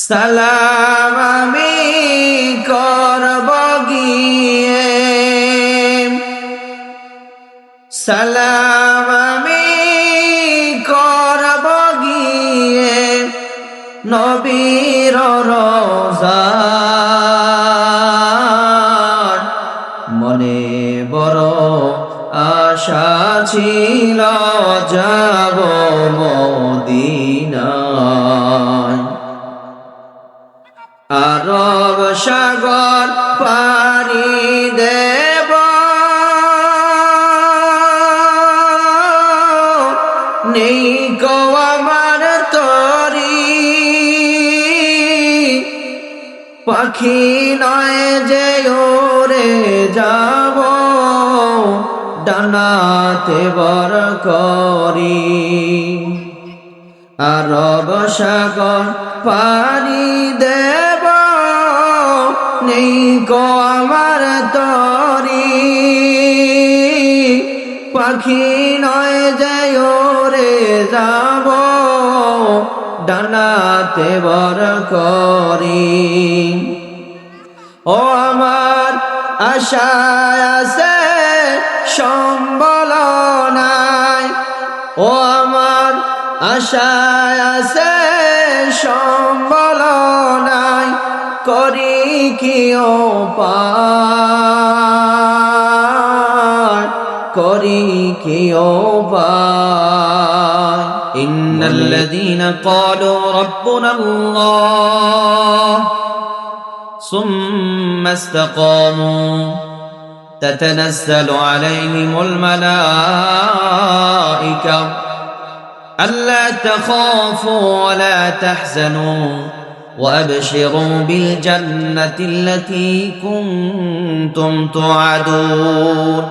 সালাম আমি করব গিয়ে, সালাম আমি করব গিয়ে নবীর রওজায়। মনে বড় আশা ছিল যাব মদিনায়। আরব সাগর পাড়ি দেব, নেই কো আমার তরি, পাখি নয় যে ওরে যাব ডানাতে বর করি। আরব সাগর পাড়ি দেব, নেই কো আমার তরি, পাখি নয় যে ওরে যাব ডানাতে বর করি। ও আমার আশায় আছে সম্বল নাই, ও আমার আশায় আছে সম্বল নাই, করি কি উপায়, করি কি উপায়। ইন্নাল্লাযীনা ক্বালু রাব্বুনাল্লাহ সুম্মা ইসতাকামু তাতানাজ্জালু আলাইহিমুল মালায়েকা ألا تخافوا ولا تحزنوا وأبشروا بالجنة التي كنتم توعدون।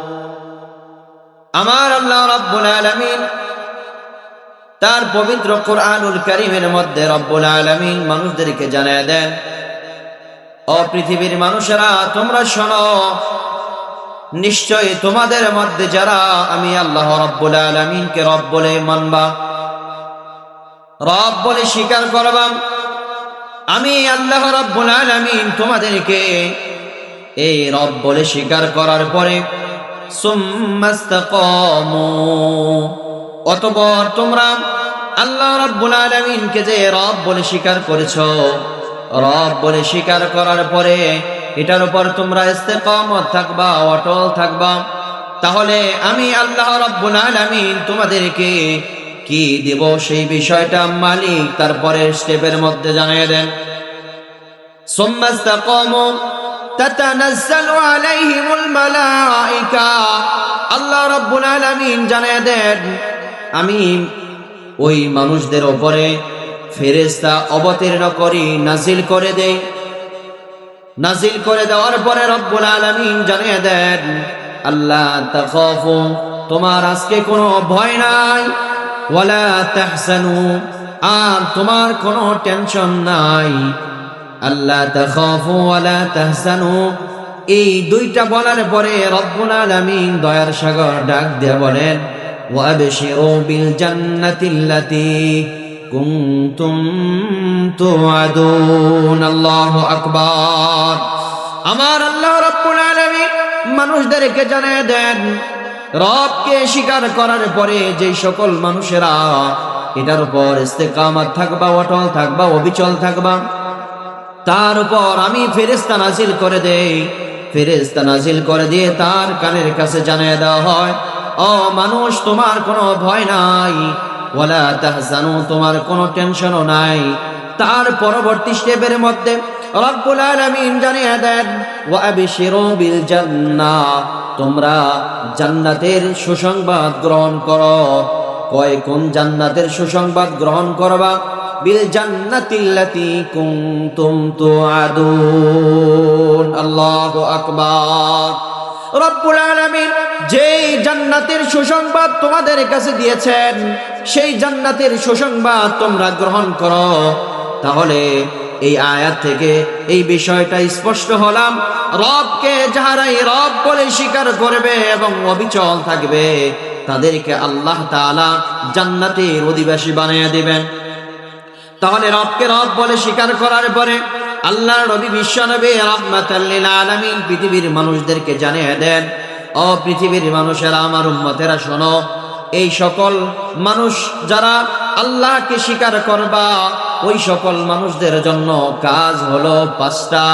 আমার আল্লাহ রাব্বুল আলামিন তার পবিত্র কুরআনুল কারীমের মধ্যে রব্বুল আলামিন মানুষদেরকে জানায় দেন, ও পৃথিবীর মানুষেরা তোমরা শোনো, নিশ্চয় তোমাদের মধ্যে যারা আমি আল্লাহ রাব্বুল আলামিনকে রব বলে মানবা, রব বলে স্বীকার করবা, আমি আল্লাহ রাব্বুল আলামিন তোমাদেরকে এই রব বলে স্বীকার করার পরে সুম্মাস্তাকামু, অতঃপর তোমরা আল্লাহ রাব্বুল আলামিনকে যে রব বলে স্বীকার করেছো, রব বলে স্বীকার করার পরে এটার উপর তোমরা ইস্তেকামত থাকবা, অটল থাকবা, তাহলে আমি আল্লাহ রাব্বুল আলামিন তোমাদেরকে কি দেব সেই বিষয়টা মালিক তারপরে স্টেপের মধ্যে জানিয়ে দেন। সুম্মা ইসতাকামু তাতানাজ্জালু আলাইহিমুল মালায়েকা, আল্লাহ রাব্বুল আলামিন জানিয়ে দেন আমি ওই মানুষদের উপরে ফেরেশতা অবতীর্ণ করি, নাজিল করে দেই। নাজিল করে দেওয়ার পরে রব্বুল আলামিন জানিয়ে দেন আল্লাহ তাখাফু, তোমার আজকে কোনো ভয় নাই, ওয়ালা তাহজানু, আর তোমার কোনো টেনশন নাই। আল্লাহ তাখাফু ওয়ালা তাহজানু, এই দুইটা বলার পরে রব্বুল আলামিন দয়ার সাগর ডাক দিয়ে বলেন ওয়াবশিরু বিল জান্নাতিল্লাতী কুনতুম তুআদুন। আল্লাহু আকবার। আমার আল্লাহ রাব্বুল আলামিন মানুষদেরকে জানিয়ে দেন রবকে স্বীকার করার পরে যে সকল মানুষেরা এটার উপর ইস্তেকামত থাকবা, অটল থাকবা, অবিচল থাকবা, তার উপর আমি ফেরেশতা নাজিল করে দেই। ফেরেশতা নাজিল করে দিয়ে তার কানের কাছে জানিয়ে দেওয়া হয়, ও মানুষ তোমার কোনো ভয় নাই, ওয়ালা তাহজানু, তোমার কোনো টেনশনও নাই। তার পরবর্তী স্টেপের মধ্যে রব্বুল আলামিন জানিয়ে দেন ওয়া আবশিরু বিল জান্নাহ, তোমরা জান্নাতের সুসংবাদ গ্রহণ করো। কোন জান্নাতের সুসংবাদ গ্রহণ করবা? বিল জান্নাতিল্লাতী কুনতুম তুআদুন। আল্লাহু আকবার। রব্বুল আলামিন যেই জান্নাতের সুসংবাদ তোমাদের কাছে দিয়েছেন সেই জান্নাতের সুসংবাদ তোমরা গ্রহণ করো। তাহলে এই আয়াত থেকে এই বিষয়টা স্পষ্ট হলাম, রবকে যাহারাই রব বলে স্বীকার করবে এবং অবিচল থাকবে তাদেরকে আল্লাহ তাআলা জান্নাতের অধিবাসী বানিয়ে দিবেন। তাহলে রবকে রব বলে স্বীকার করার পরে আল্লাহর নবী বিশ্বনবী রাহমাতাল লিল আলামিন পৃথিবীর মানুষদেরকে জানিয়ে দেন, ও পৃথিবীর মানুষেরা, আমার উম্মতেরা শোনো, এই সকল মানুষ যারা আল্লাহকে স্বীকার করবা ওই সকল মানুষদের জন্য কাজ হলো পাঁচটা।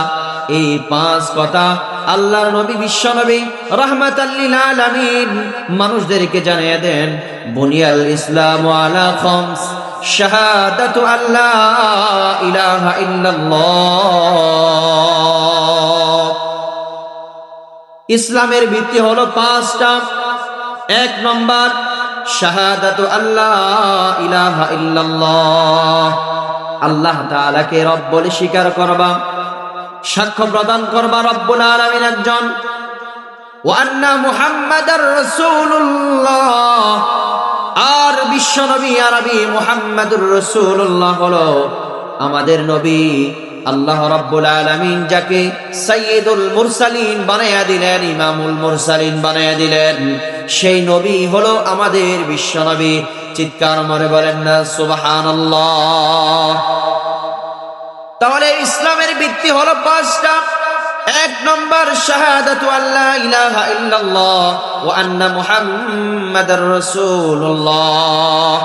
এই পাঁচ কথা আল্লাহর নবী বিশ্বনবী রাহমাতাল লিল আলামিন মানুষদেরকে জানিয়ে দেন। বুনিয়াল ইসলামু আলা খামস, শাহাদাতু আল্লা ইলাহা ইল্লাল্লাহ। ইসলামের ভিত্তি হলো পাঁচটা। এক নম্বর, শাহাদাতু আল্লা ইলাহা ইল্লাল্লাহ, আল্লাহ তাআলাকে রব বলে স্বীকার করবা, সাক্ষ্য প্রদান করবা রব্বুল আলামিন একজন, ওয়া আন্না মুহাম্মাদার রাসূলুল্লাহ, আর বিশ্ব নবী আরবি মুহাম্মাদুর রাসূলুল্লাহ হলো আমাদের নবী। আল্লাহ রাব্বুল আলামিন যাকে সাইয়্যিদুল মুরসালিন বানায়া দিলেন, ইমামুল মুরসালিন বানায়া দিলেন, সেই নবী হলো আমাদের বিশ্ব নবী। চিৎকার করে বলেন না সুবহানাল্লাহ। তাহলে ইসলামের ভিত্তি হলো পাঁচটা। এক নম্বর, শাহাদাতু আল্লা ইলাহা ইল্লাল্লাহ ওয়া আন্না মুহাম্মাদার রাসূলুল্লাহ।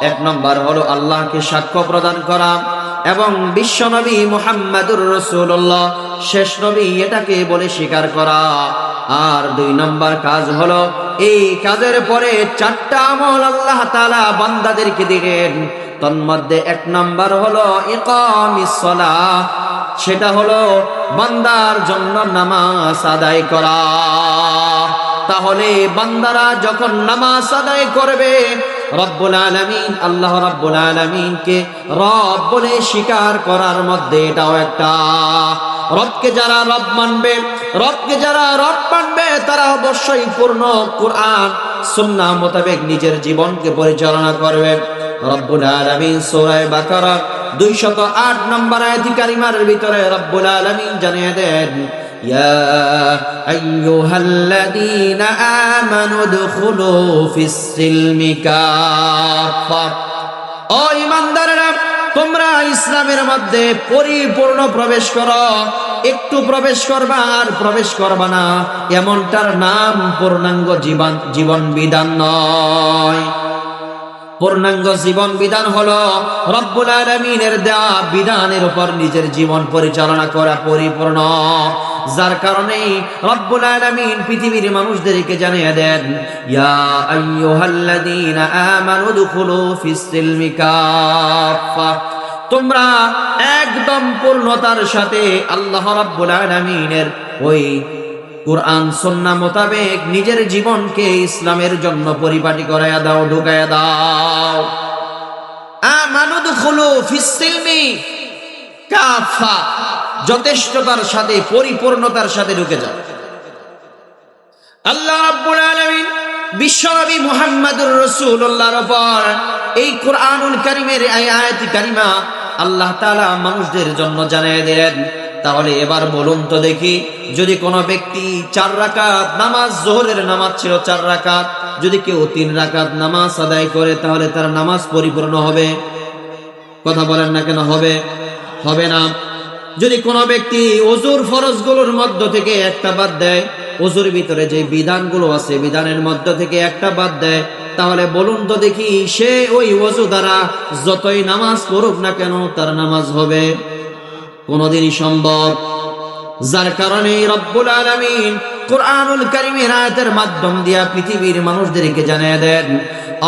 এক নম্বর হলো আল্লাহকে সাক্ষ্য প্রদান করা এবং বিশ্ব নবী মুহাম্মাদুর রাসূলুল্লাহ শেষ নবী এটাকে বলে স্বীকার করা। আর দুই নম্বর কাজ হলো, এই কাজের পরে চারটা আমল আল্লাহ তাআলা বান্দাদেরকে দিলেন। তন্মধ্যে এক নম্বর হলো ইকামিস সালাহ, সেটা হলো বান্দার জন্য নামাজ আদায় করা। তাহলে বান্দারা যখন নামাজ আদায় করবে, রব্বুল আলামিন আল্লাহ রব্বুল আলামিনকে রব বলে স্বীকার করার মধ্যে এটাও একটা। রবকে যারা রব মানবে, রবকে যারা রব মানবে, তারা অবশ্যই পূর্ণ কুরআন সুন্নাহ মোতাবেক নিজের জীবনকে পরিচালনা করবে। রব্বুল আলামিন সূরা বাকারা 208 নম্বর আয়াত কারিমার ভিতরে রব্বুল আলামিন জানিয়ে দেন, ইয়া আইয়ুহাল্লাযীনা আমানু দুখুলু ফিস সিলমি কাফা, ও ঈমানদাররা, তোমরা ইসলামের মধ্যে পরিপূর্ণ প্রবেশ করো। একটু প্রবেশ করবা আর প্রবেশ করবা না, এমনটার নাম পূর্ণাঙ্গ জীবন বিধান নয়। পূর্ণাঙ্গ জীবন বিধান হলো রব্বুল আলামিনের দেওয়া বিধানের উপর নিজের জীবন পরিচালনা করা পরিপূর্ণ। যার কারণে রব্বুল আলামিন পৃথিবীর মানুষদেরকে জানিয়ে দেন, ইয়া আইয়ুহাল্লাযীনা আমানু দুখুলু ফিস সিলমি কাফা, তোমরা একদম পূর্ণতার সাথে আল্লাহ রাব্বুল আলামিনের ওই কুরআন সুন্নাহ মোতাবেক নিজের জীবনকে ইসলামের জন্য পরিপাটি করায়া দাও, ঢুকায়া দাও। আমানু দুখুলু ফিস সিলমি কাফা, যথেষ্টতার সাথে পরিপূর্ণতার সাথে ঢুকে যাও। আল্লাহ রাব্বুল আলামিন বিশ্বনবী মুহাম্মাদুর রাসূলুল্লাহর উপর এই কুরআনুল কারীমের এই আয়াত কারিমা আল্লাহ তাআলা মানুষদের জন্য জানিয়ে দিলেন। তাহলে এবার বলুন তো দেখি, যদি কোনো ব্যক্তি 4 রাকাত নামাজ, যোহরের নামাজ ছিল 4 রাকাত, যদি কেউ 3 রাকাত নামাজ আদায় করে, তাহলে তার নামাজ পরিপূর্ণ হবে? কথা বলেন না কেন? হবে? হবে না। যদি কোনো ব্যক্তি ওযুর ফরজগুলোর মধ্য থেকে একটা বাদ দেয়, ওযুর ভিতরে যে বিধানগুলো আছে বিধানের মধ্য থেকে একটা বাদ দেয়, তাহলে বলুন তো দেখি, সে ওই ওযু দ্বারা যতই নামাজ পড়ুক না কেন তার নামাজ হবে? কোনদিনই সম্ভব। যার কারণে রব্বুল আলামিন কুরআনুল কারীমের আয়াতের মাধ্যম দিয়া পৃথিবীর মানুষদেরকে জানিয়ে দেন,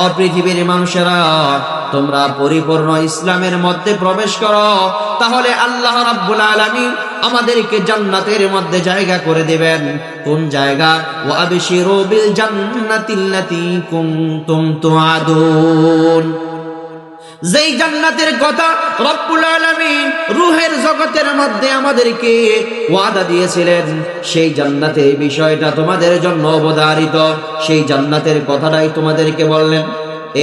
ও পৃথিবীর মানুষেরা, তোমরা পরিপূর্ণ ইসলামের মধ্যে প্রবেশ করো, তাহলে আল্লাহ রাব্বুল আলামিন আমাদেরকে জান্নাতের মধ্যে জায়গা করে দিবেন। কোন জায়গা? ওয়া আবশিরু বিল জান্নাতিল্লাতী কুনতুম তুআদুন, যেই জান্নাতের কথা রব্বুল আলামিন রূহের জগতের মধ্যে আমাদেরকে ওয়াদা দিয়েছিলেন, সেই জান্নাতের বিষয়টা তোমাদের জন্য অবধারিত, সেই জান্নাতের কথাটাই তোমাদেরকে বললেন।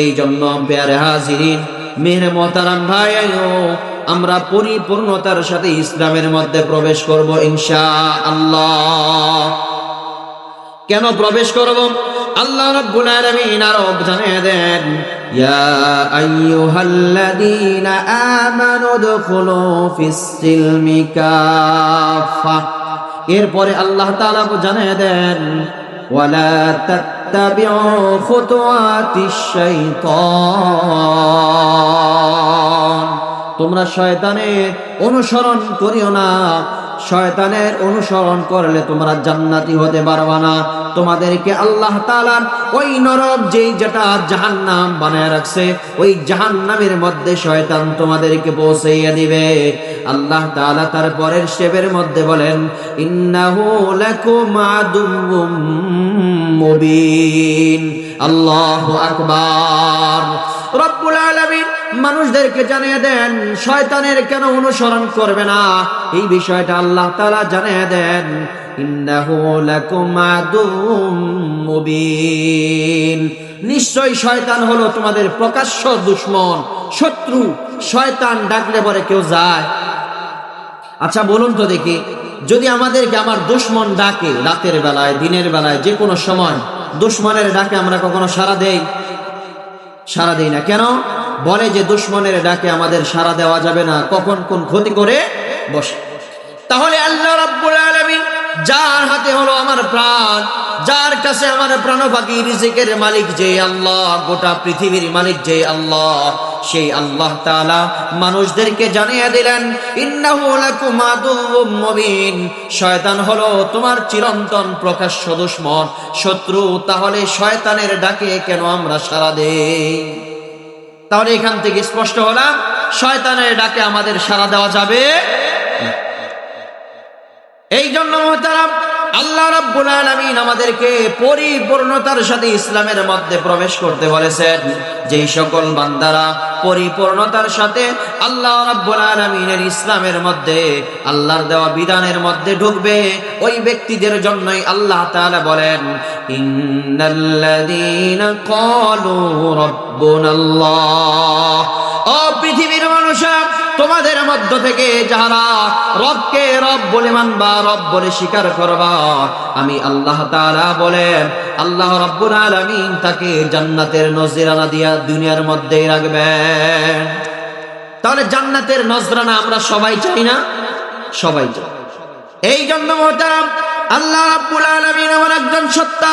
এই জন্য প্যারে হাজিরিন, মেরে মোহতারাম ভাইও, আমরা পরিপূর্ণতার সাথে ইসলামের মধ্যে প্রবেশ করব ইনশাআল্লাহ। কেন প্রবেশ করব? আল্লাহ রাব্বুল আলামিন আরো জানিয়ে দেন, ইয়া আইয়ুহাল্লাযীনা আমানু দুখুলু ফিস-সিলমি কাফা। এরপরে আল্লাহ তাআলা জানিয়ে দেন, ওয়ালা তাত্তাবিউ খুতুওয়াতিশ শাইতান, তোমরা শয়তানের অনুসরণ করিও না। শয়তানের অনুসরণ করলে তোমরা জান্নাতি হতে পারবে না। তোমাদেরকে আল্লাহ তাআলার ওই নরক যেটা জাহান্নাম বানায় রাখছে, ওই জাহান্নামের মধ্যে শয়তান তোমাদেরকে পৌঁছাইয়া দিবে। আল্লাহ তাআলা তার পরের স্টেপের মধ্যে বলেন, ইন্নাহু লাকুম আদুউম মুবিন। আল্লাহু আকবার। রব্বুল আলামিন মানুষদেরকে জানিয়ে দেন শয়তানের কেন অনুসরণ করবে না, এই বিষয়টা আল্লাহ তাআলা জানিয়ে দেন, ইন্নাহু লাকুম আদুউম মুবিন। নিশ্চয় শয়তান হলো তোমাদের প্রকাশ্য দুশমন, শত্রু। শয়তান ডাকলে পরে কেউ যায়? আচ্ছা বলুন তো দেখি, যদি আমাদেরকে আমার দুশমন ডাকে রাতের বেলায়, দিনের বেলায়, যে কোনো সময় দুশমনের ডাকে আমরা কখনো সাড়া দেই? সাড়া দেই না। কেন? বলে যে দুশমনের ডাকে আমাদের সাড়া দেওয়া যাবে না, কখন কোন ক্ষতি করে বসে। তাহলে আল্লাহ রাব্বুল আলামিন, যার হাতে হলো আমার প্রাণ, যার কাছে আমার প্রাণ পাখি, রিজিকের মালিক যে আল্লাহ, গোটা পৃথিবীর মালিক যে আল্লাহ, সেই আল্লাহ তাআলা মানুষদেরকে জানিয়ে দিলেন, ইন্নাহু লাকুম আদুউম মুবিন। শয়তান হলো তোমার চিরন্তন প্রকাশ্য দুশমন, শত্রু। তাহলে শয়তানের ডাকে কেন আমরা সাড়া দেই? তাহলে এখান থেকে স্পষ্ট হলাম, শয়তানের ডাকে আমাদের সাড়া দেওয়া যাবে না। এই জন্য মুহতারাম, আল্লাহ রাব্বুল আলামিন আমাদেরকে পরিপূর্ণতার সাথে ইসলামের মধ্যে প্রবেশ করতে বলেছেন। যেই সকল বান্দারা পরিপূর্ণতার সাথে আল্লাহ রাব্বুল আলামিনের ইসলামের মধ্যে, আল্লাহর দেওয়া বিধানের মধ্যে ঢুকবে, ওই ব্যক্তিদের জন্যই আল্লাহ তাআলা বলেন, ইন্নাল্লাযীনা ক্বালু রাব্বুনাল্লাহ। ও পৃথিবীর মানুষেরা, তোমাদের মধ্য থেকে যারা রবকে রব বলে মানবা, রব বলে স্বীকার করবা, আমি আল্লাহ তাআলা বলেন, আল্লাহ রাব্বুল আলামিন তাকে জান্নাতের নজরানা দিয়া দুনিয়ার মধ্যেই রাখবেন। তাহলে জান্নাতের নজরানা আমরা সবাই চাই না? সবাই চাই। এই জন্য মুহতারাম, আল্লাহ রাব্বুল আলামিন এমন একজন সত্তা,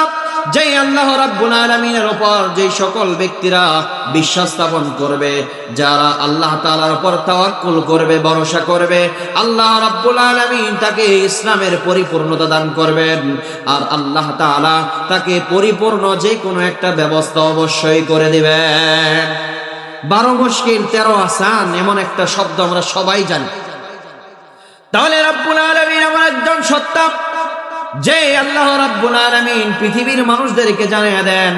যেই আল্লাহ রাব্বুল আলামিনের উপর যেই সকল ব্যক্তিরা বিশ্বাস স্থাপন করবে, যারা আল্লাহ তাআলার উপর তাওয়াক্কুল করবে, ভরসা করবে, আল্লাহ রাব্বুল আলামিন তাকে ইসলামের পরিপূর্ণতা দান করবেন। আর আল্লাহ তাআলা তাকে পরিপূর্ণ যে কোনো একটা ব্যবস্থা অবশ্যই করে দিবেন। 12 মুশকিল 13 আসান, এমন একটা শব্দ আমরা সবাই জানি। তাহলে রাব্বুল আলামিন আমার একজন সত্তা, যে আল্লাহ রাব্বুল আলামিন পৃথিবীর মানুষদেরকে জানিয়ে দেন,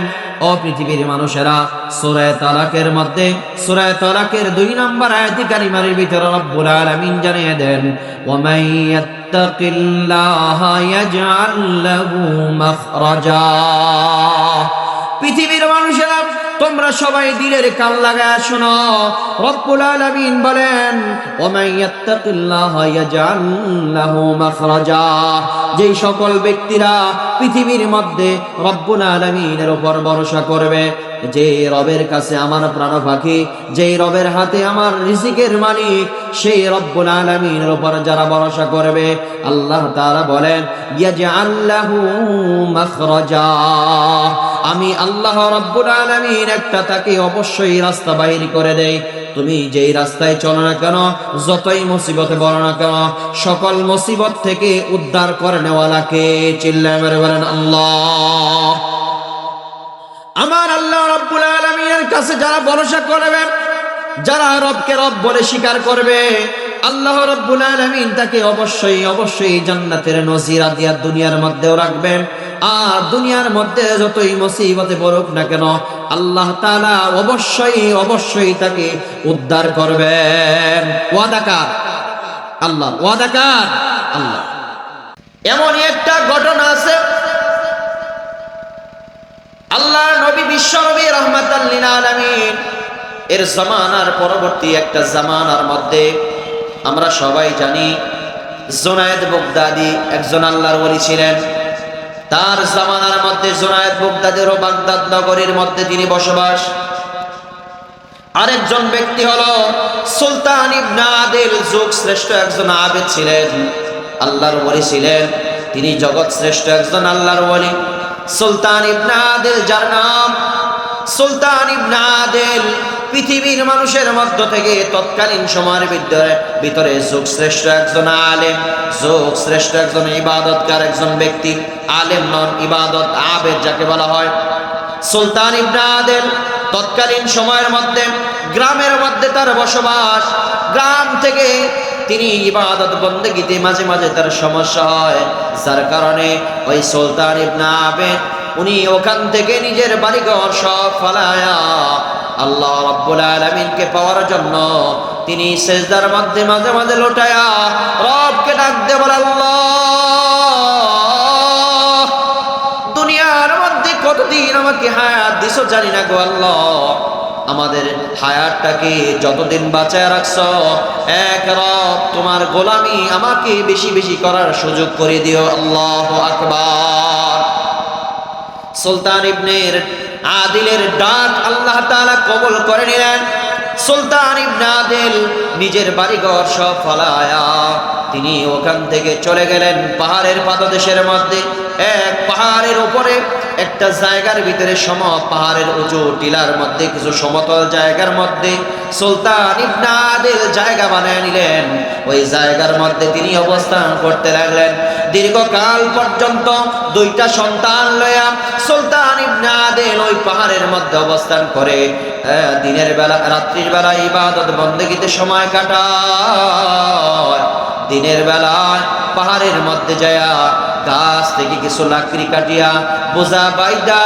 ও পৃথিবীর মানুষেরা, সূরা তালাকের মধ্যে, সূরা তালাকের 2 নম্বর আয়াতে কারিমার ভিতরে রাব্বুল আলামিন জানিয়ে দেন, ওয়া মান ইয়াত্তাকিল্লাহা ইয়াজআল লাহু মাখরাজা। পৃথিবীর মানুষেরা, তোমরা সবাই দিলের কান লাগায় শোনো, রব্বুল আলামিন বলেন, ওয়া মান ইয়াত্তাকিল্লাহা ইয়াজআল লাহু মাখরাজা। যেই সকল ব্যক্তিরা পৃথিবীর মধ্যে রব্বুল আলামিনের উপর ভরসা করবে, যে রবের কাছে আমার প্রাণ পাখি, যেই রবের হাতে আমার রিজিকের মালিক, সেই রব্বুল আলামিনের উপর যারা ভরসা করবে, আল্লাহ তাআলা বলেন, ইয়াজআল লাহু মাখরাজা। আমি আল্লাহ রাব্বুল আলামিন একটা তাকে অবশ্যই রাস্তা বাইর করে দেই। তুমি যেই রাস্তায় চলো না কেন, যতই মুসিবতে পড়ো না কেন, সকল মুসিবত থেকে উদ্ধার করে নেওয়ালাকে চিল্লায়ে মেরে বলেন আল্লাহ। আমার আল্লাহ রাব্বুল আলামিনের কাছে যারা ভরসা করবে, যারা রবকে রব বলে স্বীকার করবে, আল্লাহ রাব্বুল আলামিন তাকে অবশ্যই অবশ্যই জান্নাতের নজিরা দিয়া দুনিয়ার মধ্যেও রাখবেন। আর দুনিয়ার মধ্যে যতই মুসিবতে পড়ুক না কেন, আল্লাহ তাআলা অবশ্যই অবশ্যই তাকে উদ্ধার করবেন। ওয়াদাকার আল্লাহ, ওয়াদাকার আল্লাহ। এমনই একটা ঘটনা আছে, আল্লাহর নবী বিশ্ব নবী রাহমাতাল লিল আলামিন এর জামানার পরবর্তী একটা জামানার মধ্যে আমরা সবাই জানি, জুনায়েদ বাগদাদি একজন আল্লাহর ওলি ছিলেন। তার জামানার মধ্যে জুনায়েদ বাগদাদের ও বাগদাদ নগরীর মধ্যে তিনি বসবাস। আরেকজন ব্যক্তি হলো সুলতান ইবনে আদিল, যুগ শ্রেষ্ঠ একজন আবেদ ছিলেন, আল্লাহর ওলি ছিলেন। তিনি জগৎ শ্রেষ্ঠ একজন আল্লাহর ওলি। সুলতান ইবনে আদিল, যার নাম সুলতান ইবনে আদিল, পৃথিবীর মানুষের মধ্য থেকে তৎকালীন সময়ের ভিতরে যুগ শ্রেষ্ঠ একজন আলেম, যুগ শ্রেষ্ঠ একজন ইবাদতকার একজন ব্যক্তি। আলেম নন, ইবাদত আবেদ যাকে বলা হয়। সুলতান ইবনে আদিল তৎকালীন সময়ের মধ্যে গ্রামের মধ্যে তার বসবাস। গ্রাম থেকে তিনি ইবাদত বন্দেগীতে মাঝে মাঝে তার সমস্যা হয়, যার কারণে ওই সুলতান ইবনে আবিদ উনি ওখান থেকে নিজের বাড়িঘর সব ফালায়া আল্লাহ রাব্বুল আলামিনকে পাওয়ার জন্য তিনি সিজদার মধ্যে মাঝে মাঝে লোটায়া রবকে ডাক দিয়ে বলে, আল্লাহ, দুনিয়ার মধ্যে কতদিন আমাকে হায়াত দিছো জানি না গো আল্লাহ, আমাদের হায়াতটাকে যতদিন বাঁচায় রাখছো, এক রব তোমার গোলামি আমাকে বেশি বেশি করার সুযোগ করে দিও। আল্লাহু আকবার। সুলতান ইবনে আদিলের ডাক আল্লাহ তাআলা কবুল করে নিলেন। সুলতান ইবনে আদিল নিজের বাড়িঘর সব ফালায়া তিনি ওখান থেকে চলে গেলেন পাহাড়ের পাদদেশের মধ্যে। এক পাহাড়ের উপরে একটা জায়গার ভিতরে পাহাড়ের উঁচু টিলার মধ্যে কিছু সমতল জায়গার মধ্যে সুলতান ইবনে আদিল জায়গা বানিয়ে নিলেন। ওই জায়গার মধ্যে তিনি অবস্থান করতে লাগলেন। দীর্ঘকাল পর্যন্ত দুইটা সন্তান লয়া সুলতান ইবনে আদিল ওই পাহাড়ের মধ্যে অবস্থান করে দিনের বেলা রাত্রির বেলা ইবাদত বন্দেগীতে সময় কাটায়। দিনের বেলায় পাহাড়ের মধ্যে যায়া গাছ থেকে কিছু লাকড়ি কাটিয়া বোঝা বাইদা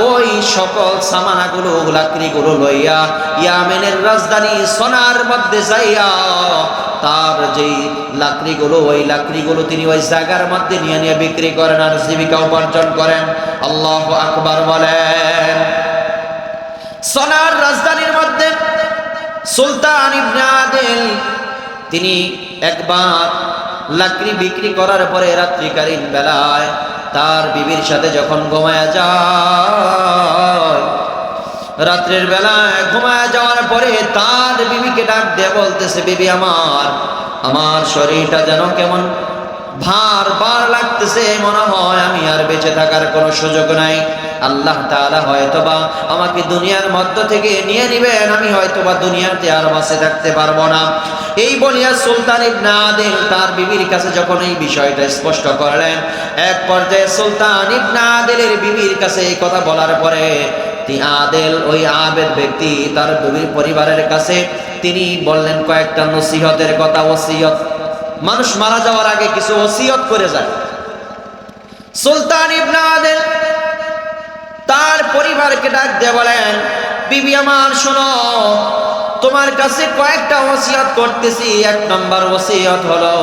ওই সকল সামানাগুলো লাকড়িগুলো লইয়া ইয়ামেনের রাজধানী সনার মধ্যে যাইয়া তার যেই লাকড়িগুলো ওই লাকড়িগুলো তিনি ওই জায়গার মধ্যে নিয়ে নিয়ে বিক্রি করেন আর জীবিকা উপার্জন করেন। আল্লাহু আকবার বলেন। সনার রাজধানীর মধ্যে সুলতান ইবনে আদিল তিনি একবার লাকড়ি বিক্রি করার পরে রাত্রিকালীন বেলায় তার বিবির সাথে যখন ঘুমায়া যায়, রাত্রের বেলায় ঘুমায়া যাওয়ার পরে তার বিবিকে ডাক দিয়ে বলতেছে, বিবি আমার শরীরটা যেন কেমন ভার লাগতেছে, মনে হয় আমি আর বেঁচে থাকার কোনো সুযোগ নাই। আল্লাহ তাআলা হয়তোবা আমাকে দুনিয়ার মধ্য থেকে নিয়ে নিবেন, আমি হয়তোবা দুনিয়াতে আর বাঁচে থাকতে পারবো না। এই বলিয়া সুলতান ইবনে আদিল তার বিবির কাছে যখন এই বিষয়টা স্পষ্ট করলেন, এক পর্যায়ে সুলতান ইবনে আদিলের বিবির কাছে এই কথা বলার পরে আদিল ওই আবেদ ব্যক্তি তার বিবির পরিবারের কাছে তিনি বললেন কয়েকটা নসিহতের কথা। ওসিয়ত, মানুষ মারা যাওয়ার আগে কিছু ওসিয়ত করে যায়। সুলতান ইবনে আদিল তার পরিবারকে ডাক দিয়ে বলেন, বিবি আমার শোনো, তোমার কাছে কয়েকটা ওসিয়ত করতেছি। এক নম্বর ওসিয়ত হলো,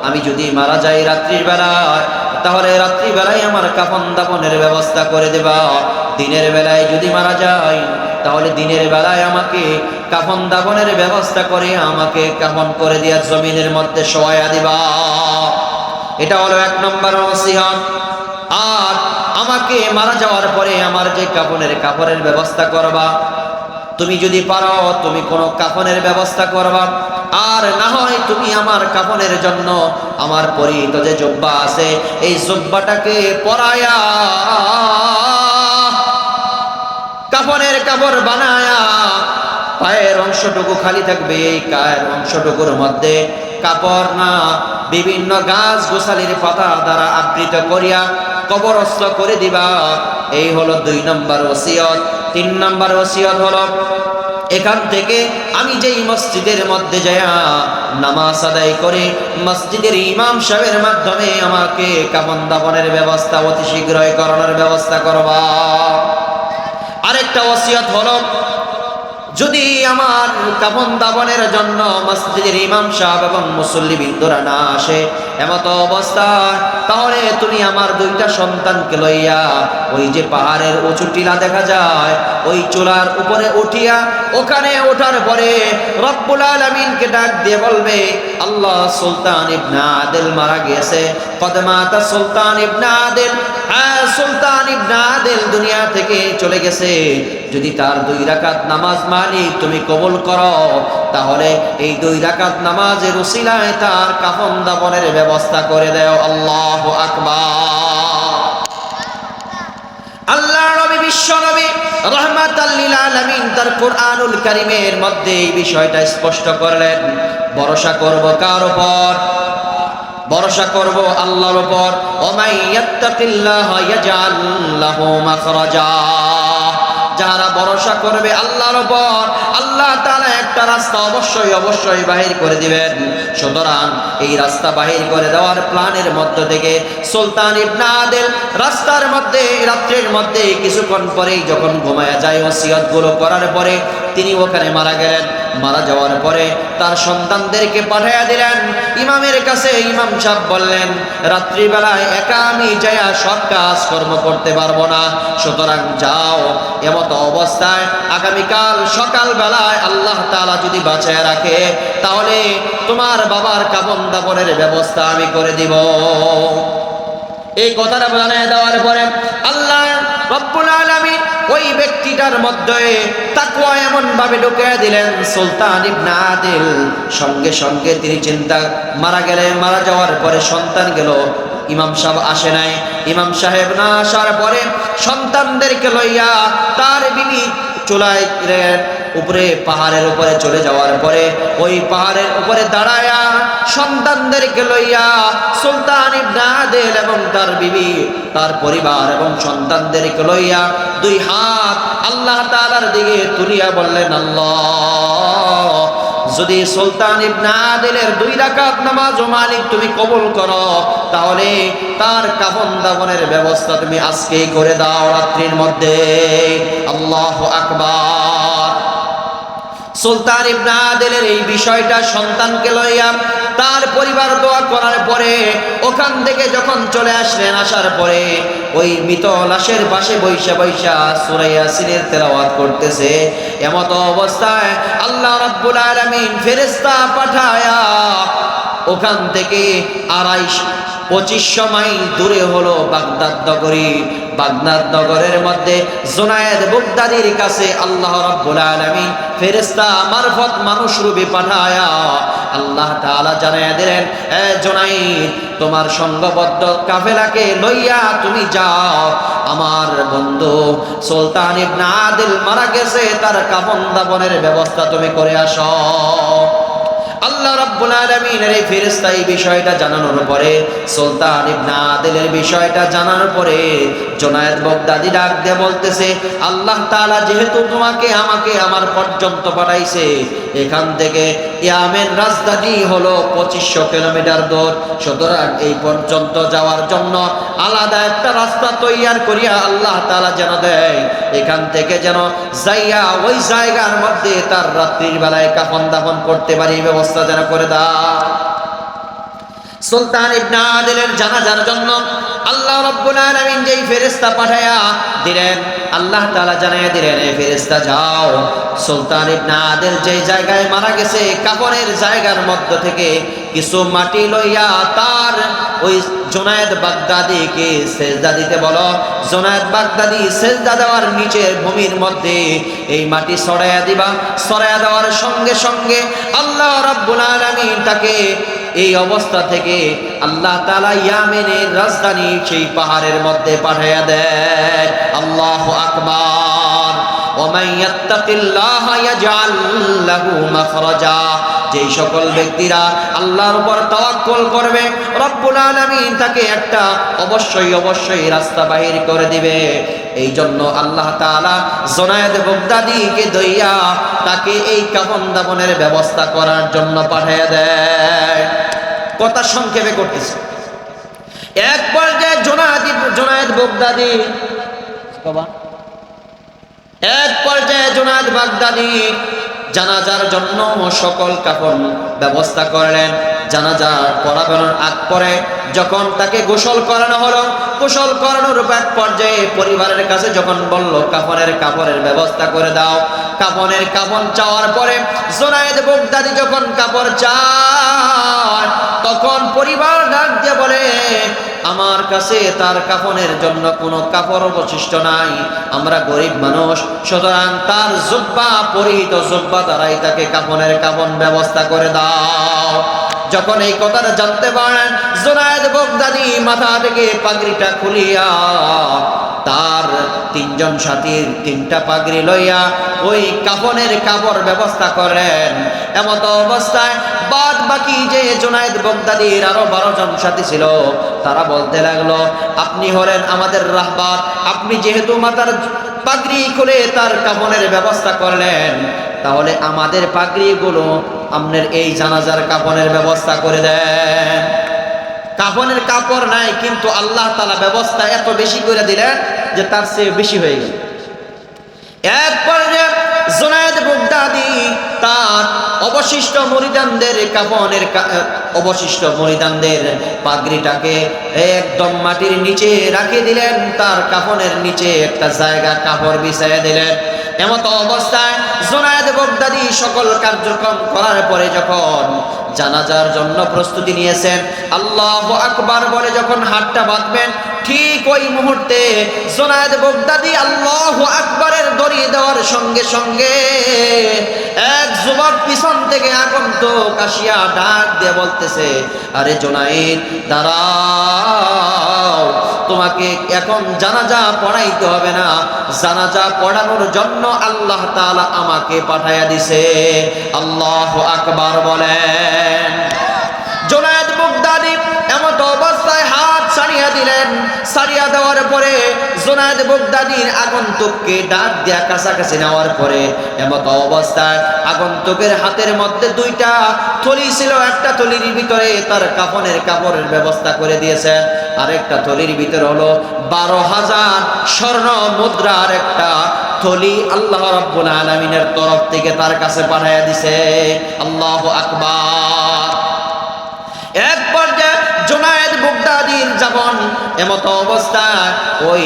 আমি যদি মারা যাই রাত্রির বেলায়, তাহলে রাত্রি বেলায় আমার কাফন দাফনের ব্যবস্থা করে দেবা। দিনের বেলায় যদি মারা যাই, তাহলে দিনের বেলায় আমাকে কাফন দাফনের ব্যবস্থা করে আমাকে কাফন করে দিয়া জমিনের মধ্যে শোয়া দিবা। এটা হলো এক নম্বর ওসিয়ত। আর আমাকে মারা যাওয়ার পরে আমার যে কাফনের ব্যবস্থা করবা, তুমি যদি পারো তুমি কোনো কাফনের ব্যবস্থা করবা, আর না হয় তুমি আমার কাফনের জন্য আমার পরিহিত যে জুব্বা আছে এই জুব্বাটাকে পরায়া কাফনের কাপড় বানায়া পায়ের অংশটুকু খালি থাকবে, এই গায়ের অংশটুকুর মধ্যে কাপড় না বিভিন্ন গাছ গোছালির পাতা দ্বারা আবৃত করিয়া কবরস্থ করে দিবা। এই হলো 2 নম্বর ওসিয়ত। 3 নম্বর ওসিয়ত হলো, এখান থেকে আমি যেই মসজিদের মধ্যে যায়া নামাজ আদায় করে মসজিদের ইমাম সাহেবের মাধ্যমে আমাকে কাফন দাফনের ব্যবস্থা অতি শীঘ্রই করানোর ব্যবস্থা করবা। আরেকটা ওসিয়ত হলো, যদি আমার কাফন দাফনের জন্য মসজিদের ইমাম সাহেব এবং মুসল্লিবৃন্দরা না আসে এমত অবস্থায়, তাহলে তুমি আমার 2টা সন্তানকে লইয়া ওই যে পাহাড়ের উঁচু টিলা দেখা যায় ওই চূড়ার উপরে উঠিয়া ওখানে ওঠার পরে রব্বুল আলামিনকে ডাক দিয়ে বলবে, আল্লাহ, সুলতান ইবনে আদিল মারা গেছে, কদ মাতা সুলতান ইবনে আদিল, সুলতান ইবনে আদিল দুনিয়া থেকে চলে গেছে। যদি তার 2 রাকাত নামাজ মালিক তুমি কবুল করো, তাহলে এই 2 রাকাত নামাজের উসিলায় তার কাফন দাফনের ব্যবস্থা করে দাও। আল্লাহু আকবার। আল্লাহ নবী বিশ্ব নবী রাহমাতাল লিল আলামিন তার কুরআনুল কারীমের মধ্যে এই বিষয়টা স্পষ্ট করলেন। ভরসা করব কার উপর? ভরসা করব আল্লাহর উপর। ওমাই ইয়াত্তাকিল্লাহ ইয়াজআল লাহু মাখরাজা। যারা ভরসা করবে আল্লাহর উপর, আল্লাহ তাআলা একটা রাস্তা অবশ্যই বাহির করে দিবেন। সুতরাং এই রাস্তা বাহির করে দেওয়ার প্ল্যানের মধ্য থেকে সুলতান ইবনে আদিল রাস্তার মধ্যে রাত্রির মধ্যে কিছুক্ষণ পরেই যখন ঘুমায়া যায়, ওসিয়তগুলো করার পরে তিনি ওখানে মারা গেলেন। মারা যাওয়ার পরে তার সন্তানদেরকে পাঠিয়ে দিলেন ইমামের কাছে। ইমাম সাহেব বললেন, রাত্রিবেলায় একা আমি যায়া সব কাজ কর্ম করতে পারবো না, সুতরাং যাও। এমতো অবস্থায় আগামীকাল সকাল বেলায় আল্লাহ তাআলা যদি বাঁচায় রাখে, তাহলে তোমার বাবার কাফন দাফনের ব্যবস্থা আমি করে দিব। এই কথাটা জানিয়ে দেওয়ার পরে আল্লাহ রব্বুল আলামিন ওই ব্যক্তিটার মধ্যে তাকওয়া এমন ভাবে ঢুকিয়ে দিলেন, সুলতান ইবনে আদিল সঙ্গে সঙ্গে তিনি চিন্তা, মারা যাওয়ার পরে সন্তান গেল, ইমাম সাহেব আসে নাই। ইমাম সাহেব না আসার পরে সন্তানদেরকে লইয়া তার বিবি চুলায় উপরে পাহাড়ের উপরে চলে যাওয়ার পরে ওই পাহাড়ের উপরে দাঁড়ায়া সন্তানদেরকে লইয়া সুলতান ইবনে আদিল এবং তার বিবি, তার পরিবার এবং সন্তানদেরকে লইয়া 2 হাত আল্লাহ তাআলার দিকে তুলিয়া বললেন, আল্লাহ, যদি সুলতান ইবনে আদিলের 2 রাকাত নামাজ ও মালিক তুমি কবুল করো, তাহলে তার কাফন দাফনের ব্যবস্থা তুমি আজকেই করে দাও রাত্রির মধ্যে। আল্লাহু আকবার। সুলতান ইবনে আদিলের এই বিষয়টা সন্তানকে লইয়া তার পরিবার দোয়া করার পরে ওখান থেকে যখন চলে আসলেন, আসার পরে ওই মৃত লাশের পাশে বৈশা সূরা ইয়াসিনের তেলাওয়াত করতেছে। এমত অবস্থায় আল্লাহ রাব্বুল আলামিন ফেরেশতা পাঠায়া ওখান থেকে 2500 মাইল দূরে হলো বাগদাদ নগরী। বাগদাদ নগরের মধ্যে জুনায়েদ বাগদাদির কাছে আল্লাহ রাব্বুল আলামিন ফেরেশতা মারফত মানুষ রূপে পাঠায়া আল্লাহ তাআলা জানায়া দিলেন, এ জুনায়েদ, তোমার সংঘবদ্ধ কাফেলাকে লইয়া তুমি যাও, আমার বন্ধু সুলতান ইবনে আদিল মারা গেছে, তার কাফন দাফনের ব্যবস্থা তুমি করে আসো। আল্লাহ রাব্বুল আলামিনের এই ফেরেশতা এই বিষয়টা জানানোর পরে, সুলতান ইবনে আদিলের বিষয়টা জানানোর পরে জুনায়েদ বাগদাদি ডাক দিয়ে বলতেছে, আল্লাহ তাআলা যেহেতু তোমাকে আমাকে আমার পর্যন্ত পাঠাইছে, এখান থেকে ইয়ামেন রাজধানী হলো 2500 কিলোমিটার দূর, সুতরাং এই পর্যন্ত যাওয়ার জন্য আলাদা একটা রাস্তা তৈয়ার করিয়া আল্লাহ তাআলা যেন দেয়, এখান থেকে যেন যাইয়া ওই জায়গার মধ্যে তার রাত্রির বেলায় কাফন দাফন করতে পারি, ব্যবস্থা যেন করে দাও। সুলতান ইবনে আদিলের জানাজার জন্য আল্লাহ রাব্বুল আলামিন যেই ফেরেশতা পাঠায়া দিলেন, আল্লাহ তাআলা জানাইয়া দিলেন, এই ফেরেশতা যাও, সুলতান ইবনে আদিল যেই জায়গায় মারা গেছে কাফনের জায়গার মধ্য থেকে কিছু মাটি লইয়া তার ওই জুনায়েদ বাগদাদিকে সেজদা দিতে বলো। জুনায়েদ বাগদাদি সেজদা দেওয়ার নিচের ভূমির মধ্যে এই মাটি ছড়াইয়া দিবা। ছড়াইয়া দেওয়ার সঙ্গে সঙ্গে আল্লাহ রাব্বুল আলামিন তাকে এই অবস্থা থেকে আল্লাহ তাআলা ইয়ামেনের রাজধানী সেই পাহাড়ের মধ্যে পাঠাইয়া দেয়। আল্লাহু আকবার। ওয়ামান ইয়াত্তাকিল্লাহা ইয়াজআল লাহু মাখরাজা। যেই সকল ব্যক্তিরা আল্লাহর উপর তাওয়াক্কুল করবে, রব্বুল আলামিন তাকে একটা অবশ্যই রাস্তা বাহির করে দিবে। এই জন্য আল্লাহ তাআলা জুনায়েদ বাগদাদিকে দইয়া তাকে এই কাফন দাফনের ব্যবস্থা করার জন্য পাঠিয়ে দেয়। কথা সংক্ষেপে করতেছে। এক পর্যায়ে জুনায়েদ বাগদাদি জানাজার জন্য সকল কাফন ব্যবস্থা করলেন। জানাজা পড়ানোর আগ পরে যখন তাকে গোসল করানো হলো, গোসল করানোর এক পর্যায়ে পরিবারের কাছে যখন বলল কাফনের ব্যবস্থা করে দাও, কাফন চাওয়ার পরে জুনায়েদ বাগদাদি যখন কাপড় চায়, তখন পরিবার ডাক দিয়ে বলে, আমার কাছে তার কাফনের জন্য কোনো কাপড় অবশিষ্ট নাই, আমরা গরিব মানুষ, সুতরাং তার জুব্বা, পরিহিত জুব্বা দ্বারাই তাকে কাফনের কাফন ব্যবস্থা করে দাও। যখন এই কথাটা জানতে পারেন, জুনায়েদ বাগদাদী মাথা থেকে পাগড়িটা খুলিয়া তার তিনজন সাথীর তিনটা পাগড়ি লইয়া ওই কাফনের কাপড় ব্যবস্থা করেন। এমত অবস্থায় বাদ বাকি যে জুনায়েদ বাগদাদীর আরো 12 জন সাথী ছিল, তারা বলতে লাগলো, আপনি হলেন আমাদের রাহবার, আপনি যেহেতু মাথার পাগড়ি খুলে তার কাফনের ব্যবস্থা করলেন, তাহলে আমাদের পাগড়িগুলো আপনার এই জানাজার কাফনের ব্যবস্থা করে দেন। কাফনের কাপড় নাই, কিন্তু আল্লাহ তাআলা ব্যবস্থা এত বেশি করে দিলেন যে তার চেয়ে বেশি হয়ে গেল। এরপর জুনায়েদ বাগদাদী তার অবশিষ্ট মুরিদানদের কাফনের অবশিষ্ট মুরিদানদের পাগড়িটাকে একদম মাটির নিচে রাখে দিলেন, তার কাফনের নিচে একটা জায়গা কাপড় বিছাইয়া দিলেন। এমত অবস্থায় জুনায়েদ বাগদাদী সকল কার্যক্রম করার পরে যখন জানাজার জন্য প্রস্তুতি নিয়েছেন, আল্লাহু আকবার বলে যখন হাতটা বাঁধবেন, ঠিক ওই মুহূর্তে জুনায়েদ বাগদাদী আল্লাহু আকবারের দড়ি দেওয়ার সঙ্গে সঙ্গে এক যুবক পিছন থেকে আগন্তুক আসিয়া ডাক দিয়ে বলতেছে, আরে জুনায়েদ দাঁড়াও, তোমাকে এখন জানাজা পড়াইতে হবে না, জানাজা পড়ানোর জন্য আল্লাহ তাআলা আমাকে পাঠাইয়া দিছে। আল্লাহু আকবার বলেন। জুনায়েদ বাগদাদী এমত অবস্থায় হাত ছাড়িয়া দিলেন। ছাড়িয়া দেওয়ার পরে জুনায়েদ বাগদাদীর আগন্তুককে ডাক দিয়া কাছাকাছি নেওয়ার পরে এমত অবস্থায় আগন্তুকের হাতের মধ্যে 2টা থলি ছিল। একটা থলির ভিতরে তার কাফনের কাপড়ের ব্যবস্থা করে দিয়েছেন, আরেকটা থলির ভিতরে হলো 12,000 স্বর্ণ মুদ্রার একটা থলি আল্লাহ রাব্বুল আলামিনের তরফ থেকে তার কাছে পাঠাইয়া দিছে। আল্লাহু আকবার। এক পর্যায়ে জুনায়েদ বাগদাদীর যখন এমত অবস্থায় ওই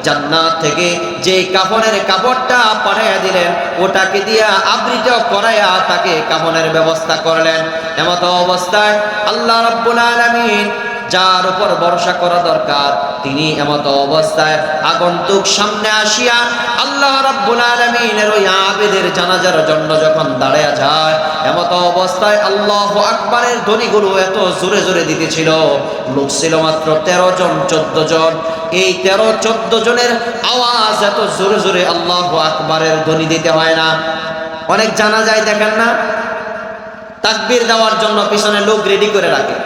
জান্নাত থেকে যে কাফনের কাপড়টা পাঠাইয়া দিলেন, ওটাকে দিয়া আবৃত করাইয়া তাকে কাফনের ব্যবস্থা করলেন। এমত অবস্থায় আল্লাহ রাব্বুল আলামিন যার উপর ভরসা করা দরকার, তিনি এমত অবস্থায় আগন্তুক সামনে আসিয়া আল্লাহ রাব্বুল আলামিনের ওই আবেদের জানাজার জন্য যখন দাঁড়ায়া যায়, এমত অবস্থায় আল্লাহু আকবারের ধ্বনিগুলো এত জোরে জোরে দিতেছিল। লোক ছিল মাত্র 13 জন 14 জন। এই 13-14 জনের আওয়াজ এত জোরে জোরে আল্লাহু আকবারের ধ্বনি দিতে হয় না। অনেক জানাজায় দেখেন না, তাকবীর দেওয়ার জন্য পিছনে লোক রেডি করে রাখে,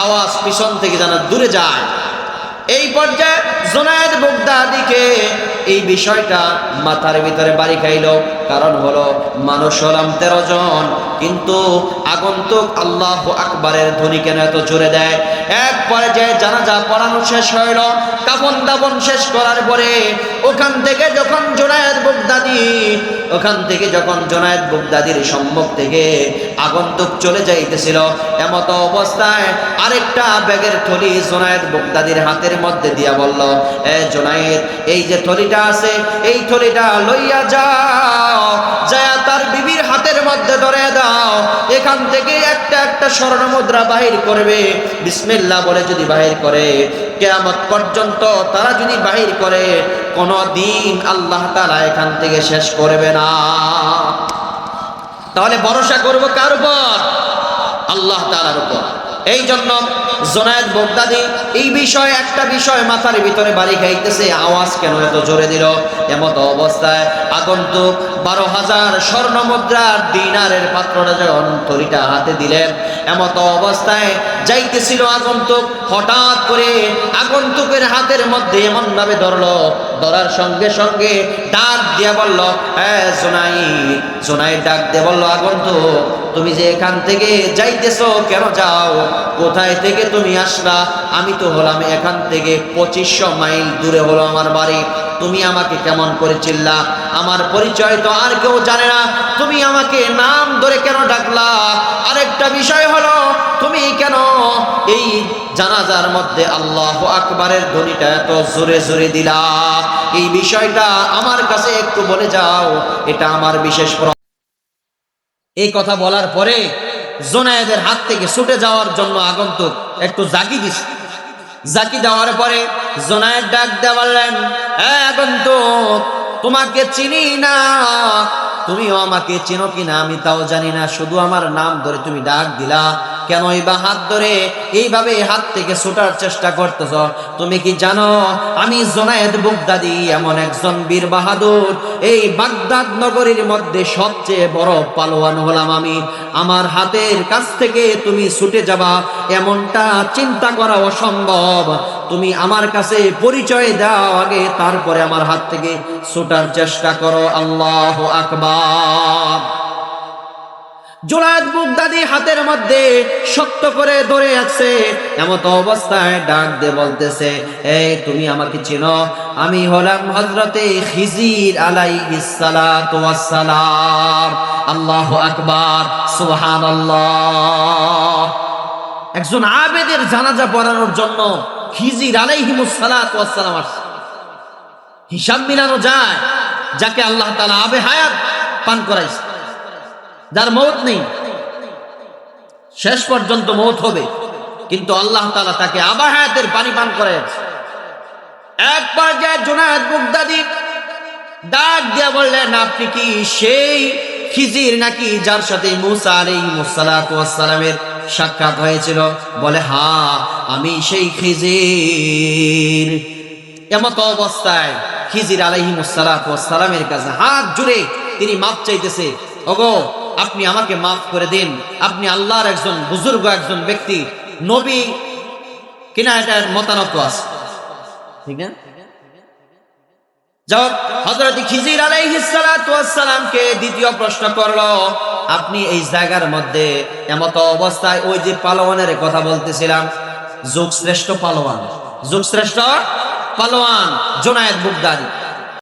আওয়াজ পিছন থেকে যেন দূরে যায়। এই পর্যায়ে জুনায়েদ বাগদাদীকে এই বিষয়টা মাথার ভিতরে বাড়ি খাইল। কারণ হলো মানুষ হলাম 13 জন, কিন্তু আগন্তুক আল্লাহু আকবারের ধ্বনি কেন এত জোরে দেয়। এক পর্যায়ে জানাজা পড়ানো শেষ হইল, কাফন দাফন শেষ করার পরে ওখান থেকে যখন জুনায়েদ বাগদাদীর সম্মুখ থেকে আগন্তুক চলে যাইতেছিল, এমত অবস্থায় আরেকটা ব্যাগের থলি জুনায়েদ বাগদাদীর হাতের মধ্যে দিয়া বলল, এ জুনায়েদ, এই যে থলিটা আছে, এই থলিটা লইয়া যাও, যায় তার বিবির হাতের মধ্যে ধরে দাও। এখান থেকে একটা একটা স্বর্ণ মুদ্রা বাহির করবে, বিসমিল্লাহ বলে যদি বাহির করে, কিয়ামত পর্যন্ত তারা যদি বাহির করে, কোনো দিন আল্লাহ তাআলা এখান থেকে শেষ করবে না। তাহলে ভরসা করব কার উপর? আল্লাহ তাআলার উপর। এই জন্য জুনায়েদ বাগদাদী এই বিষয় একটা বিষয় মাথার ভিতরে বাড়ি খাইতেছে, আওয়াজ কেন এত জোরে দিল। এমত অবস্থায় আগন্তুক 12,000 স্বর্ণ মুদ্রার দিনারের পাত্রটা যখন থলিটা হাতে দিলেন, এমত অবস্থায় যাইতেছিল আগন্তুক, হঠাৎ করে আগন্তুকের হাতের মধ্যে এমন ভাবে ধরলো, ধরার সঙ্গে সঙ্গে ডাক দিয়া বলল, জুনায়েদ ডাক দিয়ে বলল, আগন্তুক, তুমি যে এখান থেকে যাইতেছো, কেন যাও? কোথায় থেকে তুমি আসলা? আমি তো হলাম এখান থেকে 2500 মাইল দূরে হলো আমার বাড়ি। তুমি আমাকে কেমন করে চিনলা? আমার পরিচয় তো আর কেউ জানে না, তুমি আমাকে নাম ধরে কেন ডাকলা? আরেকটা বিষয় হলো, তুমি কেন এই জানাজার মধ্যে আল্লাহু আকবারের ধ্বনিটা এত জোরে জোরে দিলা? এই বিষয়টা আমার কাছে একটু বলে যাও, এটা আমার বিশেষ। এই কথা বলার পরে জুনায়েদের হাত থেকে ছুটে যাওয়ার জন্য আগন্তুক একটু জাগি দিছে। জাকি দেওয়ার পরে জোনায়েদ ডাক দিয়ে বললেন, আগন্তুক, তোমাকে চিনি না, তুমিও আমাকে চিনো কিনা আমি তাও জানি না, শুধু আমার নাম ধরে তুমি ডাক দিলা, কেনই বা হাত ধরে এইভাবে হাত থেকে ছুটার চেষ্টা করতেছ? তুমি কি জানো আমি জোনায়েদ বাগদাদি এমন একজন বীর বাহাদুর, এই বাগদাদ নগরীর মধ্যে সবচেয়ে বড় পালোয়ান হলাম আমি। আমার হাতের কাছ থেকে তুমি ছুটে যাবা এমনটা চিন্তা করা অসম্ভব। তুমি আমার কাছে পরিচয় দাও আগে, তারপরে আমার হাত থেকে ছুটার চেষ্টা করো। আল্লাহু আকবার। জোনায়েদ বাগদাদি হাতের মধ্যে শক্ত করে ধরে আছে, এমত অবস্থায় ডাক দিয়ে বলতেছে, এই তুমি আমাকে চিনো? আমি হলাম হযরতে খিজির আলাইহিস সালাতু ওয়াস সালাম। আল্লাহু আকবার, সুবহানাল্লাহ। একজন আবেদের জানাজা পড়ানোর জন্য খিজির আলাইহিমুস সালাতু ওয়াস সালাম আসছে। হিসাব মিলানো যায়, যাকে আল্লাহ তাআলা আবে হায়াত পান করাইছে, যার মওত নেই, শেষ পর্যন্ত মওত হবে, কিন্তু আল্লাহ তাআলা তাকে আবা হায়াতের পানি পান করাইছে। এক পর্যায়ে জোনায়েদ বাগদাদি ডাক দিয়া বললেন, আপনি কি সেই খিজির নাকি যার সাথে মূসা আলাইহিস সালাতু ওয়াস সালামের সাক্ষাৎ হয়েছিল? বলে, হ্যাঁ, আমি সেই খিজির। এমত অবস্থায় খিজির আলাইহিস সালাতু ওয়াস সালামের কাছে হাত জুড়ে তিনি মাফ চাইতেছে, ওগো আপনি আমাকে মাফ করে দিন, আপনি আল্লাহর একজন বুজুর্গ, একজন ব্যক্তি, নবী কিনা এটার মতানক্য আছে, ঠিক না? যাও, হযরত খিজির আলাইহিস সালাতু ওয়াস সালামকে দ্বিতীয় প্রশ্ন করলো, আপনি এই জায়গার মধ্যে এমত অবস্থায়, ওই যে পালোয়ানের কথা বলতেছিলাম, যুগশ্রেষ্ঠ পালোয়ান, যুগশ্রেষ্ঠ পালোয়ান জোনায়েদ বাগদাদি,